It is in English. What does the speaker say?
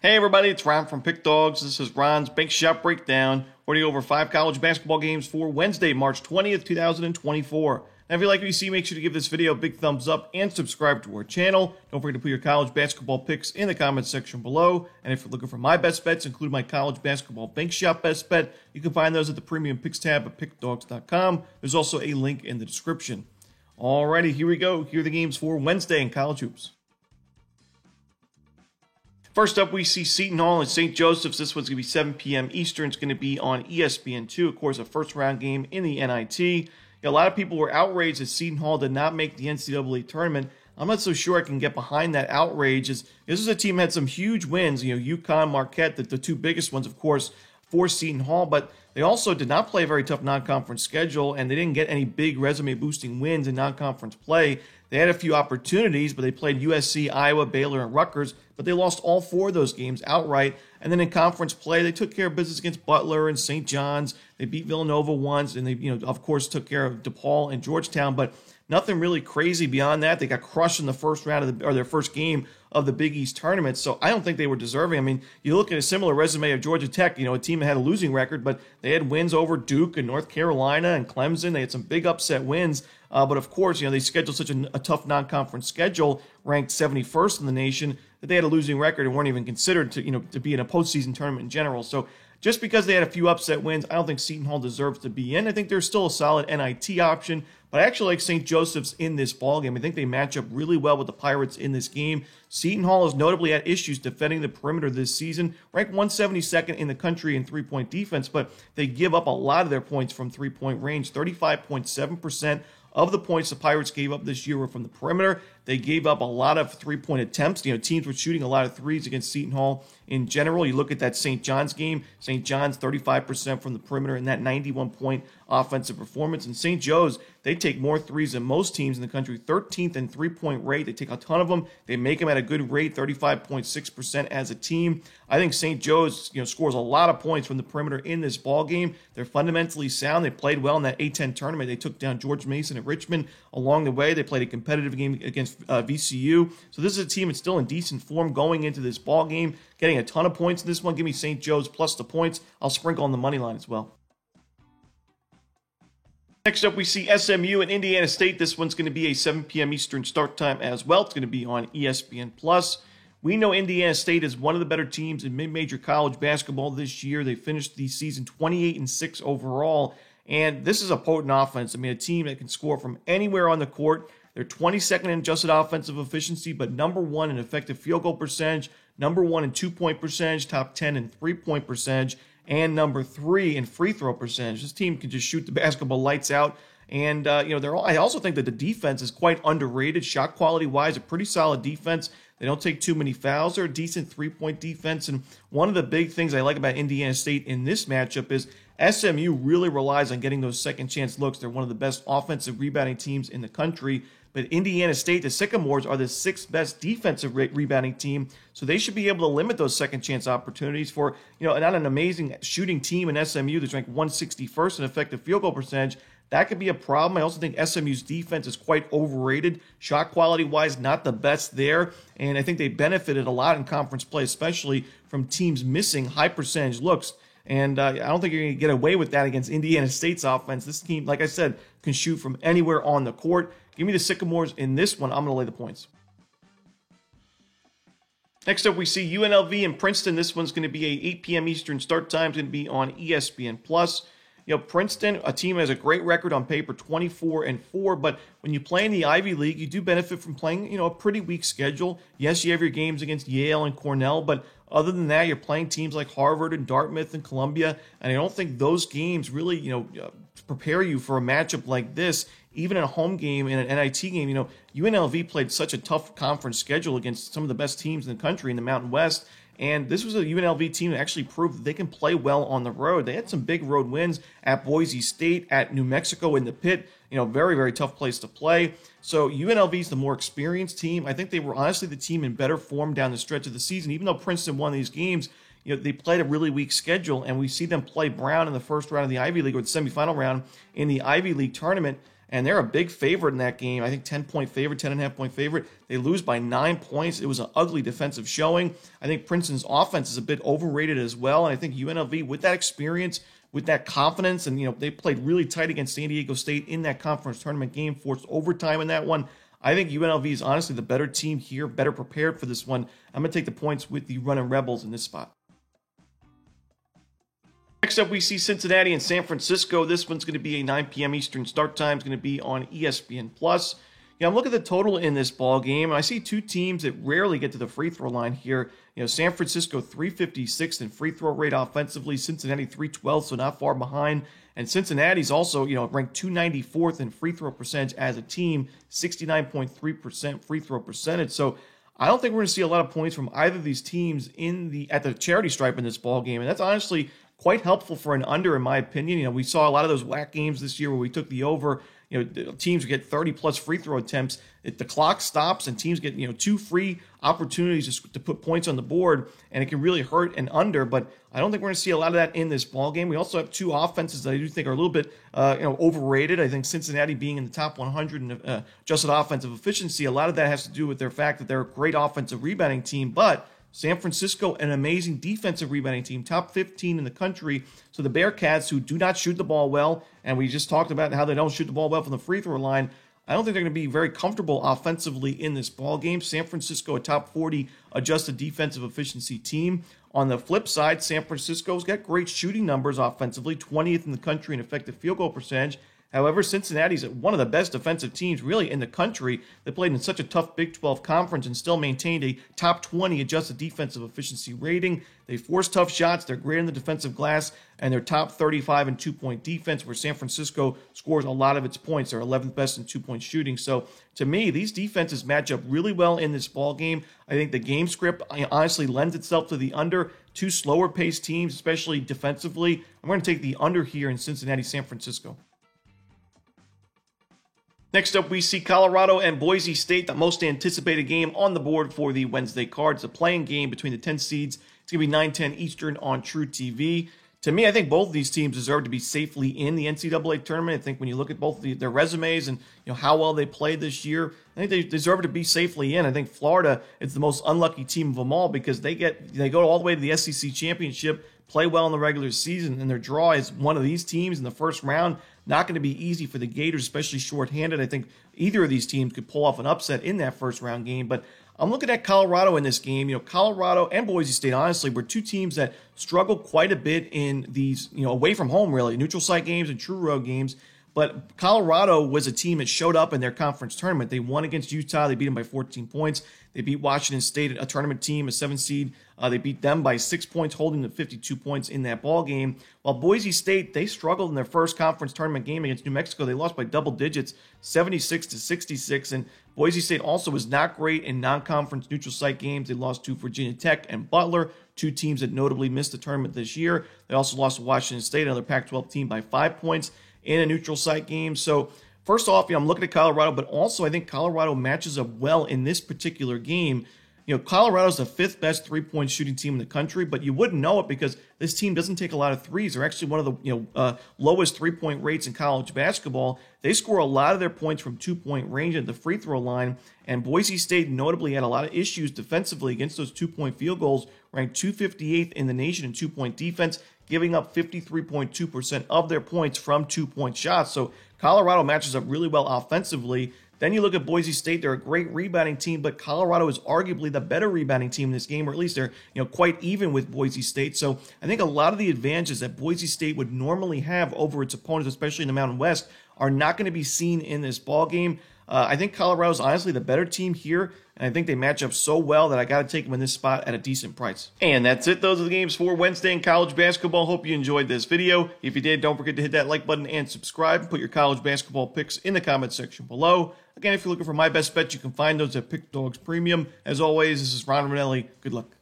Hey everybody, it's Ron from Pick Dogs. This is Ron's Bank Shot Breakdown. We're going over 5 college basketball games for Wednesday, March 20th, 2024. Now, if you like what you see, make sure to give this video a big thumbs up and subscribe to our channel. Don't forget to put your college basketball picks in the comments section below. And if you're looking for my best bets, including my college basketball Bank Shot best bet, you can find those at the Premium Picks tab at pickdogs.com. There's also a link in the description. Alrighty, here we go. Here are the games for Wednesday in college hoops. First up, we see Seton Hall and St. Joseph's. This one's going to be 7 p.m. Eastern. It's going to be on ESPN2. Of course, a first-round game in the NIT. A lot of people were outraged that Seton Hall did not make the NCAA tournament. I'm not so sure I can get behind that outrage. This is a team that had some huge wins. UConn, Marquette, the two biggest ones, of course, for Seton Hall. But they also did not play a very tough non-conference schedule, and they didn't get any big resume-boosting wins in non-conference play. They had a few opportunities, but they played USC, Iowa, Baylor, and Rutgers, but they lost all 4 of those games outright. And then in conference play, they took care of business against Butler and St. John's. They beat Villanova once, and they, of course, took care of DePaul and Georgetown, but nothing really crazy beyond that. They got crushed in the first round of their first game of the Big East tournament, so I don't think they were deserving. I mean, you look at a similar resume of Georgia Tech, a team that had a losing record, but they had wins over Duke and North Carolina and Clemson. They had some big upset wins, but of course, they scheduled such a tough non-conference schedule, ranked 71st in the nation, that they had a losing record and weren't even considered to be in a postseason tournament in general. So just because they had a few upset wins, I don't think Seton Hall deserves to be in. I think they're still a solid NIT option, but I actually like St. Joseph's in this ballgame. I think they match up really well with the Pirates in this game. Seton Hall has notably had issues defending the perimeter this season, ranked 172nd in the country in three-point defense, but they give up a lot of their points from three-point range. 35.7% of the points the Pirates gave up this year were from the perimeter. They gave up a lot of three-point attempts. Teams were shooting a lot of threes against Seton Hall in general. You look at that St. John's game. St. John's 35% from the perimeter in that 91-point offensive performance. And St. Joe's, they take more threes than most teams in the country, 13th in three-point rate. They take a ton of them. They make them at a good rate, 35.6% as a team. I think St. Joe's, scores a lot of points from the perimeter in this ball game. They're fundamentally sound. They played well in that A-10 tournament. They took down George Mason at Richmond along the way. They played a competitive game against VCU. So this is a team that's still in decent form going into this ball game, getting a ton of points in this one. Give me St. Joe's plus the points. I'll sprinkle on the money line as well. Next up, we see SMU and Indiana State. This one's going to be a 7 p.m. Eastern start time as well. It's going to be on ESPN+. We know Indiana State is one of the better teams in mid-major college basketball this year. They finished the season 28-6 overall, and this is a potent offense. A team that can score from anywhere on the court. They're 22nd in adjusted offensive efficiency, but number 1 in effective field goal percentage, number 1 in two-point percentage, top 10 in three-point percentage, and number 3 in free throw percentage. This team can just shoot the basketball lights out. And, I also think that the defense is quite underrated. Shot quality-wise, a pretty solid defense. They don't take too many fouls. They're a decent three-point defense. And one of the big things I like about Indiana State in this matchup is SMU really relies on getting those second-chance looks. They're one of the best offensive rebounding teams in the country. But Indiana State, the Sycamores, are the 6th best defensive rebounding team, so they should be able to limit those second-chance opportunities for, not an amazing shooting team in SMU that's ranked 161st in effective field goal percentage. That could be a problem. I also think SMU's defense is quite overrated. Shot quality-wise, not the best there, and I think they benefited a lot in conference play, especially from teams missing high-percentage looks. And I don't think you're going to get away with that against Indiana State's offense. This team, like I said, can shoot from anywhere on the court. Give me the Sycamores in this one. I'm going to lay the points. Next up, we see UNLV and Princeton. This one's going to be a 8 p.m. Eastern start time. It's going to be on ESPN+. Princeton, a team that has a great record on paper, 24-4, but when you play in the Ivy League, you do benefit from playing, a pretty weak schedule. Yes, you have your games against Yale and Cornell, but other than that, you're playing teams like Harvard and Dartmouth and Columbia, and I don't think those games really, prepare you for a matchup like this. Even in a home game, in an NIT game, UNLV played such a tough conference schedule against some of the best teams in the country in the Mountain West. And this was a UNLV team that actually proved that they can play well on the road. They had some big road wins at Boise State, at New Mexico in the Pit. Very, very tough place to play. So UNLV is the more experienced team. I think they were honestly the team in better form down the stretch of the season. Even though Princeton won these games, they played a really weak schedule, and we see them play Brown in the first round of the Ivy League, or the semifinal round in the Ivy League tournament. and they're a big favorite in that game. I think 10-point favorite, 10.5-point favorite. They lose by 9 points. It was an ugly defensive showing. I think Princeton's offense is a bit overrated as well, and I think UNLV, with that experience, with that confidence, and they played really tight against San Diego State in that conference tournament game, forced overtime in that one. I think UNLV is honestly the better team here, better prepared for this one. I'm going to take the points with the Runnin' Rebels in this spot. Next up, we see Cincinnati and San Francisco. This one's going to be a 9 p.m. Eastern start time. It's going to be on ESPN+. I'm looking at the total in this ball game, and I see two teams that rarely get to the free throw line here. San Francisco 356th in free throw rate offensively, Cincinnati 312th, so not far behind. And Cincinnati's also, ranked 294th in free throw percentage as a team, 69.3% free throw percentage. So I don't think we're going to see a lot of points from either of these teams at the charity stripe in this ball game, and that's honestly quite helpful for an under, in my opinion. We saw a lot of those whack games this year where we took the over. Teams get 30-plus free throw attempts. If the clock stops and teams get, 2 free opportunities to put points on the board, and it can really hurt an under. But I don't think we're going to see a lot of that in this ball game. We also have two offenses that I do think are a little bit, overrated. I think Cincinnati being in the top 100 in adjusted offensive efficiency, a lot of that has to do with their fact that they're a great offensive rebounding team, but San Francisco, an amazing defensive rebounding team, top 15 in the country. So the Bearcats, who do not shoot the ball well, and we just talked about how they don't shoot the ball well from the free throw line, I don't think they're going to be very comfortable offensively in this ball game. San Francisco, a top 40 adjusted defensive efficiency team. On the flip side, San Francisco's got great shooting numbers offensively, 20th in the country in effective field goal percentage. However, Cincinnati's one of the best defensive teams really in the country. They played in such a tough Big 12 conference and still maintained a top 20 adjusted defensive efficiency rating. They force tough shots. They're great in the defensive glass, and they're top 35 in two-point defense, where San Francisco scores a lot of its points. They're 11th best in two-point shooting. So, to me, these defenses match up really well in this ball game. I think the game script honestly lends itself to the under. Two slower-paced teams, especially defensively. I'm going to take the under here in Cincinnati, San Francisco. Next up, we see Colorado and Boise State, the most anticipated game on the board for the Wednesday card. It's a playing game between the 10 seeds. It's going to be 9:10 Eastern on True TV. To me, I think both of these teams deserve to be safely in the NCAA tournament. I think when you look at both their resumes and how well they played this year, I think they deserve to be safely in. I think Florida is the most unlucky team of them all because they go all the way to the SEC championship, play well in the regular season, and their draw is one of these teams in the first round. Not going to be easy for the Gators, especially shorthanded. I think either of these teams could pull off an upset in that first round game. But I'm looking at Colorado in this game. Colorado and Boise State, honestly, were two teams that struggled quite a bit in these, away from home, really, neutral site games and true road games. But Colorado was a team that showed up in their conference tournament. They won against Utah. They beat them by 14 points. They beat Washington State, a tournament team, a 7 seed. They beat them by 6 points, holding them 52 points in that ball game. While Boise State, they struggled in their first conference tournament game against New Mexico. They lost by double digits, 76-66. And Boise State also was not great in non-conference neutral site games. They lost to Virginia Tech and Butler, two teams that notably missed the tournament this year. They also lost to Washington State, another Pac-12 team, by 5 points in a neutral site game. So first off, I'm looking at Colorado, but also I think Colorado matches up well in this particular game. Colorado's the 5th best three-point shooting team in the country, but you wouldn't know it because this team doesn't take a lot of threes. They're actually one of the lowest three-point rates in college basketball. They score a lot of their points from two-point range at the free throw line, and Boise State notably had a lot of issues defensively against those two-point field goals, ranked 258th in the nation in two-point defense, giving up 53.2% of their points from two-point shots. So Colorado matches up really well offensively. Then you look at Boise State. They're a great rebounding team, but Colorado is arguably the better rebounding team in this game, or at least they're quite even with Boise State. So I think a lot of the advantages that Boise State would normally have over its opponents, especially in the Mountain West, are not going to be seen in this ball game. I think Colorado's honestly the better team here, and I think they match up so well that I got to take them in this spot at a decent price. And that's it. Those are the games for Wednesday in college basketball. Hope you enjoyed this video. If you did, don't forget to hit that like button and subscribe. And put your college basketball picks in the comments section below. Again, if you're looking for my best bets, you can find those at Pick Dogs Premium. As always, this is Ron Ranelli. Good luck.